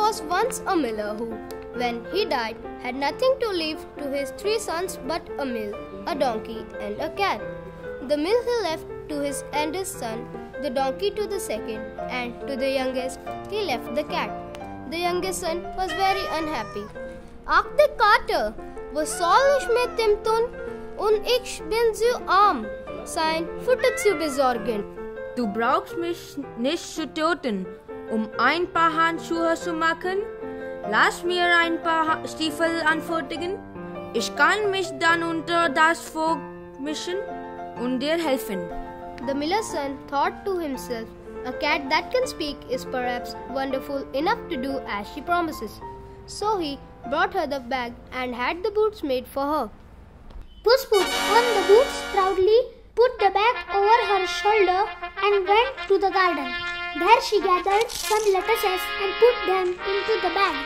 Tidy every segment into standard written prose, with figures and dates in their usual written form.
was once a miller who, when he died, had nothing to leave to his 3 sons but a mill, a donkey, and a cat. The mill he left to his eldest son, the donkey to the second, and to the youngest he left the cat. The youngest son was very unhappy. Ach de Kater, was soll ich mit dem tun? Und ich bin so arm, sein Futter zu besorgen. Du brauchst mich nicht zu töten, ein paar Handschuhe zu machen. Lass mir ein paar Stiefel anfertigen. Ich kann mich dann unter das Volk mischen und dir helfen. The miller's son thought to himself, a cat that can speak is perhaps wonderful enough to do as she promises. So he brought her the bag and had the boots made for her. Puss put on the boots proudly, put the bag over her shoulder and went to the garden. There she gathered some lettuces and put them into the bag.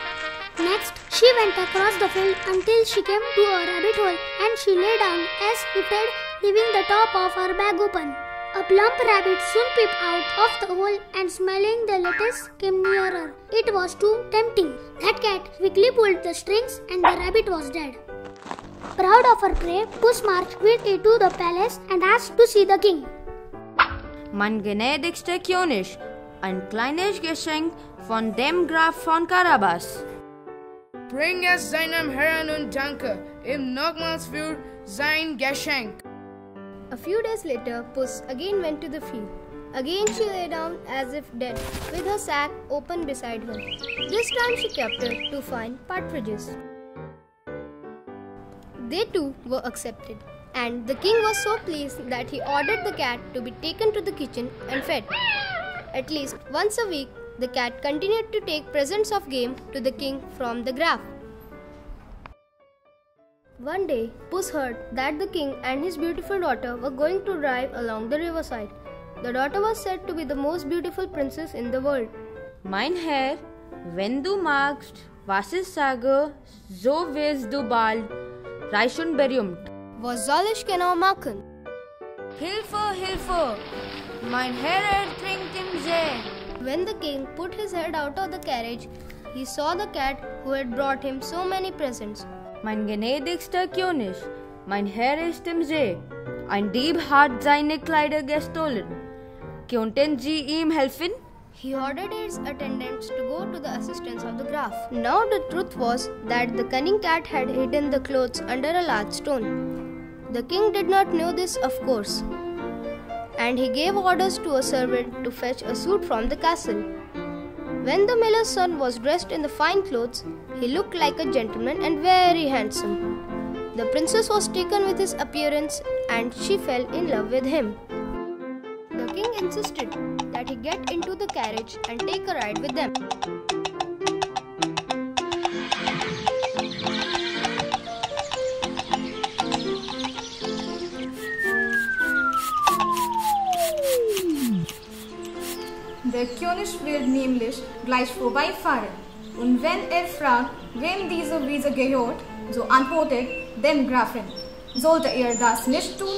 Next, she went across the field until she came to a rabbit hole and she lay down as if dead, leaving the top of her bag open. A plump rabbit soon peeped out of the hole and smelling the lettuce came nearer. It was too tempting. That cat quickly pulled the strings and the rabbit was dead. Proud of her prey, Puss marched quickly to the palace and asked to see the king. Mein gnädigster König, ein kleines Geschenk von dem Graf von Carabas. Bring es seinem Herrn und danke ihm nochmals für sein Geschenk. A few days later, Puss again went to the field. Again she lay down as if dead, with her sack open beside her. This time she kept her to find partridges. They too were accepted, and the king was so pleased that he ordered the cat to be taken to the kitchen and fed. At least once a week, the cat continued to take presents of game to the king from the Graf. One day, Puss heard that the king and his beautiful daughter were going to drive along the riverside. The daughter was said to be the most beautiful princess in the world. Mein Herr, wenn du magst, was ich sage, so wirst du bald reich und berühmt. Was soll ich genau machen? Hilfe, Hilfe! Mein Herr ertrinkt im See. When the king put his head out of the carriage, he saw the cat who had brought him so many presents. Mein gnädigster König, mein Herr ist im See. Ein Dieb hat seine Kleider gestohlen. Könnten Sie ihm helfen? He ordered his attendants to go to the assistance of the Graf. Now the truth was that the cunning cat had hidden the clothes under a large stone. The king did not know this, of course, and he gave orders to a servant to fetch a suit from the castle. When the miller's son was dressed in the fine clothes, he looked like a gentleman and very handsome. The princess was taken with his appearance and she fell in love with him. The king insisted that he get into the carriage and take a ride with them. Der König wird nämlich gleich vorbeifahren. Und wenn fragt, wem diese Wiese gehört, so antwortet dem Grafen. Sollte ihr das nicht tun,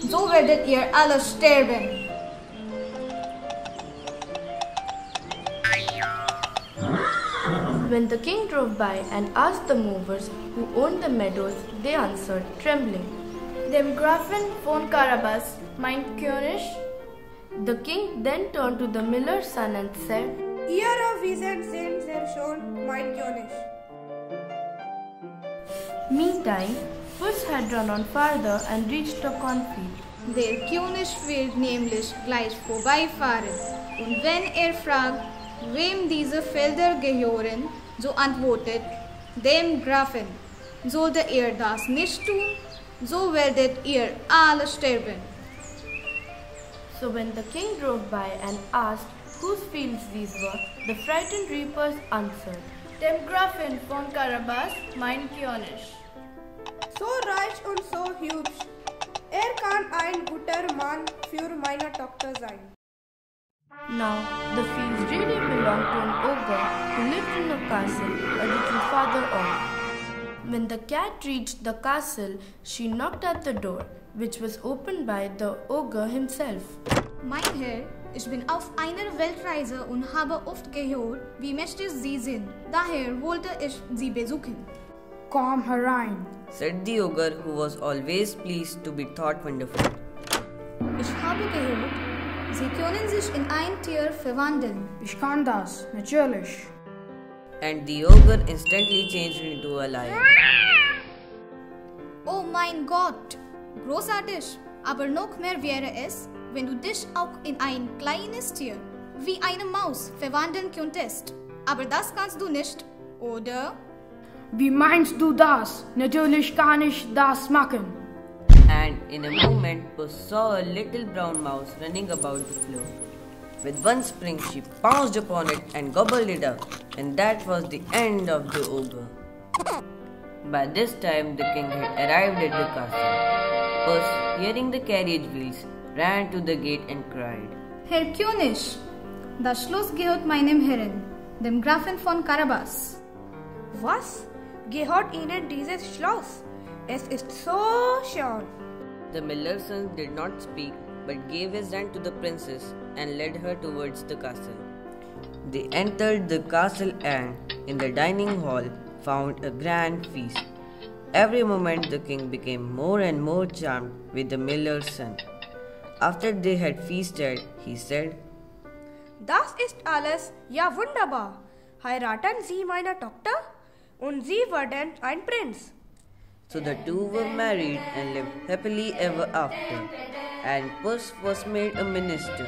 so werdet ihr alle sterben. When the king drove by and asked the movers who owned the meadows, they answered, trembling, Dem Grafen von Carabas, mein König. The king then turned to the miller's son and said, Ihre Wiesen sind sehr schön, mein König. Meantime, Puss had run on farther and reached a cornfield. Der König wird nämlich gleich vorbeifahren. Und wenn fragt, wem diese Felder gehören, so antwortet dem Grafen. Sollte ihr das nicht tun, so werdet ihr alle sterben. So when the king drove by and asked whose fields these were, the frightened reapers answered, Dem Grafen von Carabas, mein König. So reich und so hübsch. Kann ein guter Mann für meine Tochter sein. Now, the fields really belonged to an ogre who lived in a castle a little farther on. When the cat reached the castle, she knocked at the door, which was opened by the ogre himself. Mein Herr, Ich bin auf einer Weltreise und habe oft gehört, wie mächtig sie sind. Daher wollte ich sie besuchen. Komm herein, said the ogre, who was always pleased to be thought wonderful. Ich habe gehört, sie können sich in ein Tier verwandeln. ich kann das, natürlich. And the ogre instantly changed into a lion. Oh mein Gott, großartig! Aber noch mehr wäre es, wenn du dich auch in ein kleines Tier, wie eine Maus, verwandeln könntest. Aber das kannst du nicht, oder? Wie meinst du das? Natürlich kann ich das machen. And in a moment, Puss saw a little brown mouse running about the floor. With one spring, she pounced upon it and gobbled it up, and that was the end of the ogre. By this time, the king had arrived at the castle. Puss, hearing the carriage wheels, ran to the gate and cried, Herr König, das Schloss gehört meinem Herrn, dem Grafen von Carabas. Was? Gehört Ihnen dieses Schloss? Es ist so schön. The miller's son did not speak, but gave his hand to the princess and led her towards the castle. They entered the castle and, in the dining hall, found a grand feast. Every moment the king became more and more charmed with the miller's son. After they had feasted, he said, Das ist alles ja wunderbar. Heiraten Sie meine Tochter und Sie werden ein Prinz. So the two were married and lived happily ever after. And Puss was made a minister.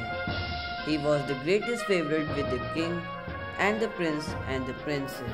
He was the greatest favorite with the king and the prince and the princess.